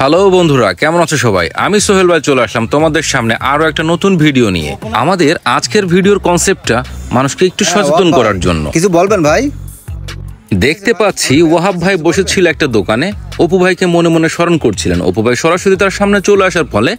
Hello বন্ধুরা, কেমন আছো সবাই? আমি সোহেল ভাই চলে আসলাম তোমাদের সামনে আরো একটা নতুন ভিডিও নিয়ে। আমাদের আজকের ভিডিওর কনসেপ্টটা মানুষকে একটু সচেতন করার জন্য। কিছু বলবেন ভাই? দেখতে পাচ্ছি ওয়াহাব ভাই বসেছিল একটা দোকানে, অপু ভাইকে মনে মনে স্মরণ করছিলেন। অপু ভাই সরাসরি তার সামনে চলে আসার ফলে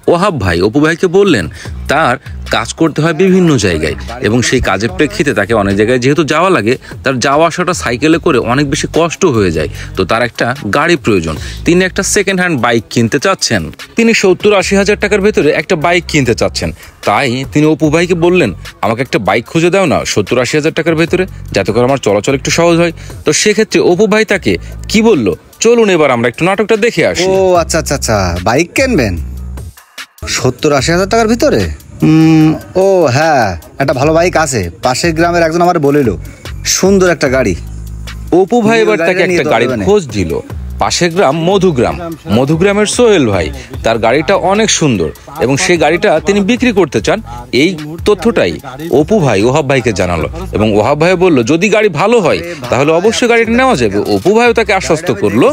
ওয়াহাব ভাই অপু ভাইকে বললেন তার কাজ করতে হয় বিভিন্ন জায়গায়, এবং সেই কাজের প্রেক্ষিতে তাকে অনেক জায়গায় যেহেতু যাওয়া লাগে, তার যাওয়া আসাটা সাইকেলে করে অনেক বেশি কষ্ট হয়ে যায়। তো তার একটা গাড়ি প্রয়োজন। তিনি একটা সেকেন্ড হ্যান্ড বাইক কিনতে চাচ্ছেন। তিনি 70-80 হাজার টাকার ভেতরে একটা বাইক কিনতে চাচ্ছেন। তাই তিনি অপু ভাইকে বললেন, আমাকে একটা বাইক খুঁজে দাও না 70-80 হাজার টাকার ভেতরে, যাতে করে আমার চলাচল একটু সহজ হয়। তো সেক্ষেত্রে অপু ভাই তাকে কি বলল, চলুন এবার আমরা একটু নাটকটা দেখে আসি। ও আচ্ছা আচ্ছা আচ্ছা, বাইক কিনবেন 70-80 হাজার টাকার ভিতরে? ও হ্যাঁ, একটা ভালো বাইক আছে, পাশের গ্রামের একজন আমার বলিল, সুন্দর একটা গাড়ি। অপু ভাই এবার তাকে একটা গাড়ির খোঁজ দিল। পাশের গ্রাম মধুগ্রামের সোহেল ভাই, তার গাড়িটা অনেক সুন্দর এবং সেই গাড়িটা তিনি বিক্রি করতে চান। এই তথ্যটাই অপু ভাই ওহাব ভাইকে জানালো, এবং ওহাব ভাই বলল যদি গাড়ি ভালো হয় তাহলে অবশ্যই গাড়িটা নেওয়া যাবে। অপু ভাইও তাকে আশ্বস্ত করলো,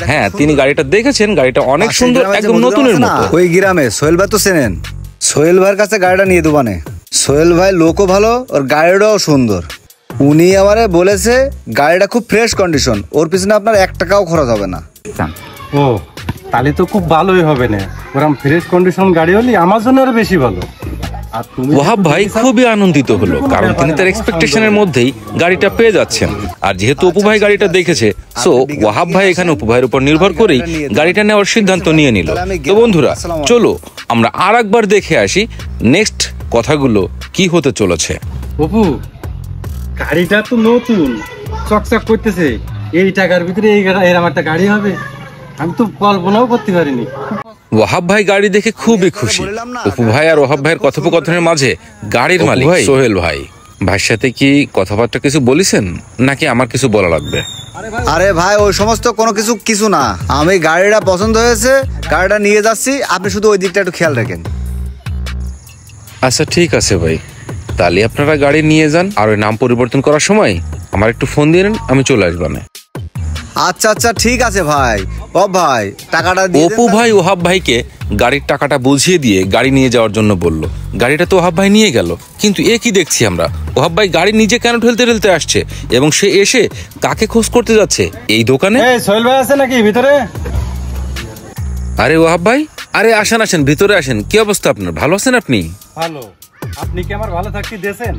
হ্যাঁ তিনি গাড়িটা দেখেছেন, গাড়িটা অনেক সুন্দর, একদম নতুনের মতো। ওই গ্রামে সোহেল ভাই তো চেনেন, সোহেল ভাইয়ের কাছে গাড়িটা নিয়ে দেবানে। সোহেল ভাই লোকও ভালো, ওর গাড়িটাও সুন্দর। উনি আমারে বলেছে গাড়িটা খুব ফ্রেশ কন্ডিশন, ওর পিছনে আপনার 1 টাকাও খরচ হবে না। ও তাহলে তো খুব ভালোই হবে না, ওরকম ফ্রেশ কন্ডিশন গাড়ি হলে আমার জন্য আরো বেশি ভালো। ওয়াহাব ভাই খুবই আনন্দিত হলো, কারণ তিনি তার এক্সপেকটেশনের মধ্যেই গাড়িটা পেয়ে যাচ্ছেন। আর যেহেতু অপু ভাই গাড়িটা দেখেছে, সো ওয়াহাব ভাই এখানে অপু ভাইয়ের উপর নির্ভর করেই গাড়িটা নেওয়ার সিদ্ধান্ত নিয়ে নিল। তো বন্ধুরা চলো আমরা আর একবার দেখে আসি নেক্সট কথাগুলো কি হতে চলেছে। অপু গাড়িটা তো নতুন, চকচক করতেছে, এই টাকার ভিতরে এরকম একটা গাড়ি হবে আমি তো কল্পনাও করতে পারিনি। ওয়াহাব ভাই গাড়ি দেখে খুবই খুশি। অপু ভাই আর ওয়াহাব ভাইয়ের কথোপকথনের মাঝে গাড়ির মালিক সোহেল ভাই, ভাইয়ের সাথে কি কথাবার্তা কিছু বলেছেন নাকি আমার কিছু বলা লাগবে? আরে ভাই ওই সমস্ত কোনো কিছু না, আমি গাড়িটা পছন্দ হয়েছে, গাড়িটা নিয়ে যাচ্ছি, আপনি শুধু ওই দিকটা একটু খেয়াল রাখেন। আচ্ছা ঠিক আছে ভাই, তাহলে আপনারা গাড়ি নিয়ে যান, আর ওই নাম পরিবর্তন করার সময় আমার একটু ফোন দিয়ে নেন, আমি চলে আসবো। আচ্ছা আচ্ছা ঠিক আছে ভাই। ও ভাই টাকাটা দিয়ে অপু ভাই ওহাব ভাইকে গাড়ির টাকাটা বুঝিয়ে দিয়ে গাড়ি নিয়ে যাওয়ার জন্য বলল। গাড়িটা তো ওহাব ভাই নিয়ে গেল, কিন্তু এ কি দেখছি আমরা, ওহাব ভাই গাড়ি নিজে কেন ঠেলতে আসছে, এবং সে এসে কাকে খোঁজ করতে যাচ্ছে এই দোকানে? সোহেল ভাই আছে নাকি ভিতরে? আরে ওহাব ভাই, আরে আসেন ভিতরে আসেন। কি অবস্থা আপনার, ভালো আছেন আপনি? ভালো, আপনি কি আমার ভালো থাকতে দিয়েছেন?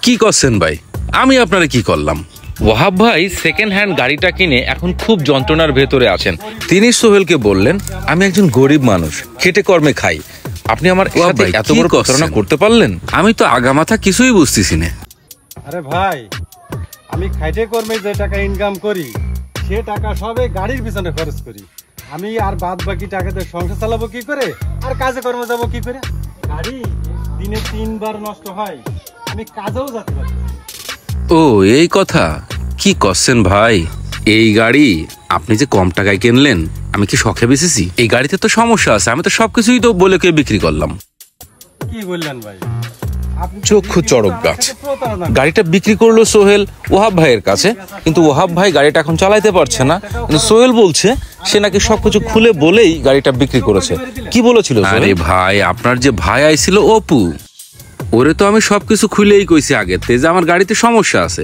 কি করছেন ভাই, আমি আপনারে কি করলাম? ওয়াহাব ভাই সেকেন্ড হ্যান্ড গাড়িটা কিনে এখন খুব যন্ত্রণার ভেতরে আছেন। তিনি সোহেলকে বললেন, আমি একজন গরিব মানুষ, খেটে কর্মে খাই, আপনি আমার সাথে এত বড় প্রতারণা করতে পারলেন? আমি তো আগামাথা কিছুই বুঝতেছি না। আরে ভাই, আমি খাইটে কর্মে যে টাকা ইনকাম করি সে টাকা সবে গাড়ির পিছনে খরচ করি। আমি আর বাদ বাকি টাকাতে সংসার চালাবো কি করে, আর কাজে কর্মে যাবো কি করে? গাড়ি দিনে 3 বার নষ্ট হয়, আমি কাজেও যেতে পারি। ও এই কথা, কি করছেন ভাই? এই গাড়ি আপনি যে কম টাকায় কিনলেন, আমি কি শখে বেচেছি? এই গাড়িতে তো সমস্যা আছে, আমি তো সবকিছুই তো বলে কে বিক্রি করলাম। কি বললেন ভাই? চক্ষু চড়ক গাছ। গাড়িটা বিক্রি করলো সোহেল ওহাব ভাইয়ের কাছে, কিন্তু ওহাব ভাই গাড়িটা এখন চালাইতে পারছে না। কিন্তু সোহেল বলছে সে নাকি সবকিছু খুলে বলেই গাড়িটা বিক্রি করেছে। কি বলেছিল? আরে ভাই, আপনার যে ভাই আইছিল অপু, ওরে তো আমি সবকিছু খুলেই কইছি আগেতে যে আমার গাড়িতে সমস্যা আছে,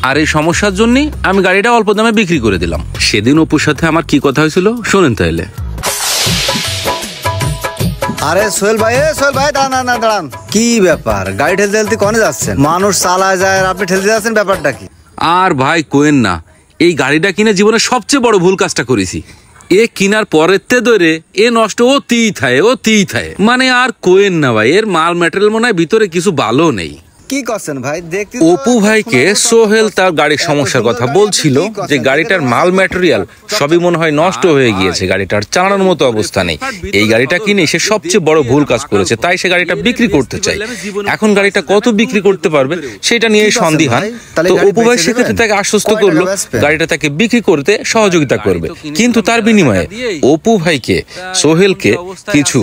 আর এই সমস্যার জন্যই আমি গাড়িটা অল্প দামে বিক্রি করে দিলাম। সেদিন অপুর সাথে আমার কি কথা হয়েছিল শোনেন তাইলে। আরে সোহেল ভাই দাঁড়ান। কি ব্যাপার, গাড়ি ঠেলতে কনে যাচ্ছেন? মানুষ চালায় যায় আর আপনি ঠেলতে যাচ্ছেন, ব্যাপারটা কি? আর ভাই কোয়েন না, এই গাড়িটা কিনে জীবনে সবচেয়ে বড় ভুল কাজটা করেছি। এ কিনার পরের ধরে এ নষ্ট অতিই থায়, মানে আর কোয়েন না ভাই, এর মাল ম্যাটেরিয়াল মনে হয় ভিতরে কিছু ভালো নেই। কি করছেন ভাই? দেখতে অপু ভাইকে সোহেল তার গাড়ির সমস্যার কথা বলছিল, যে গাড়িটার মাল ম্যাটেরিয়াল সবই মনে হয় নষ্ট হয়ে গিয়েছে, গাড়িটার চালানোর মতো অবস্থা নেই। এই গাড়িটা কিনে সে সবচেয়ে বড় ভুল কাজ করেছে, তাই সে গাড়িটা বিক্রি করতে চায়। এখন গাড়িটা কত বিক্রি করতে পারবে সেটা নিয়ে সন্দিহান। তো অপু ভাই সেক্ষেত্রে তাকে আশ্বস্ত করলো গাড়িটা তাকে বিক্রি করতে সহযোগিতা করবে, কিন্তু তার বিনিময়ে অপু ভাইকে সোহেলকে কিছু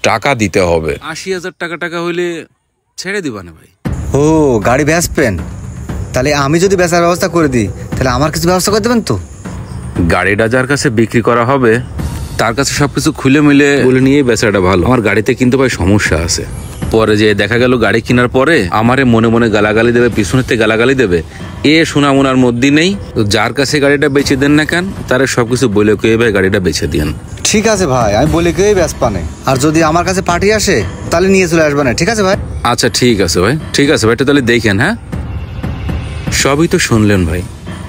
টাকা দিতে হবে। 80,000 টাকা হইলে ছেড়ে দিবা না ভাই? ও গাড়ি বেচবেন, তাহলে আমি যদি বেচার ব্যবস্থা করে দিই তাহলে আমার কিছু ব্যবস্থা করে দেবেন তো? গাড়িটা যার কাছে বিক্রি করা হবে তার কাছে সবকিছু খুলে মিলে বলে নিয়ে বেচাটা ভালো। আমার গাড়িতে কিন্তু ভাই সমস্যা আছে। পরে যে দেখা গেল গাড়ি কেনার পরে আমারে মনে মনে গালাগালি দেবে, পিছনেতে গালাগালি দেবে, এ শোনা মোনার মধ্যে নেই। তো যার কাছে গাড়িটা বেচে দেন না কেন, তারা সবকিছু বলে কে ভাই গাড়িটা বেচে দিন। ঠিক আছে ভাই, আমি বলে কেই ব্যাস পানে। আর যদি আমার কাছে পার্টি আসে তাহলে নিয়ে চলে আসবে না, ঠিক আছে ভাই? আচ্ছা ঠিক আছে ভাই, ঠিক আছে ভাই, এটা তাহলে দেখেন। হ্যাঁ, সবই তো শুনলেন ভাই।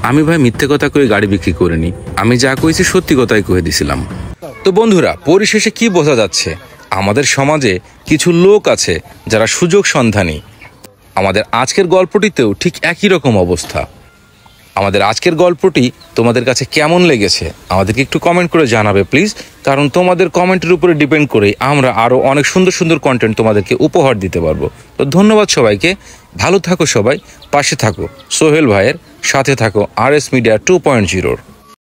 আমি ভাই মিথ্যে কথা কয়ে গাড়ি বিক্রি করিনি, আমি যা কইছি সত্যি কথাই কয়ে দিছিলাম। তো বন্ধুরা, পরিশেষে কি বোঝা যাচ্ছে, আমাদের সমাজে কিছু লোক আছে যারা সুযোগ সন্ধানী। আমাদের আজকের গল্পটিতেও ঠিক একই রকম অবস্থা। আমাদের আজকের গল্পটি তোমাদের কাছে কেমন লেগেছে আমাদেরকে একটু কমেন্ট করে জানাবে প্লিজ, কারণ তোমাদের কমেন্টের উপরে ডিপেন্ড করেই আমরা আরো অনেক সুন্দর সুন্দর কন্টেন্ট তোমাদেরকে উপহার দিতে পারবো। তো ধন্যবাদ সবাইকে, ভালো থাকো সবাই, পাশে থাকো সোহেল ভাইয়ের, সাথে থাকো RS মিডিয়া 2.0।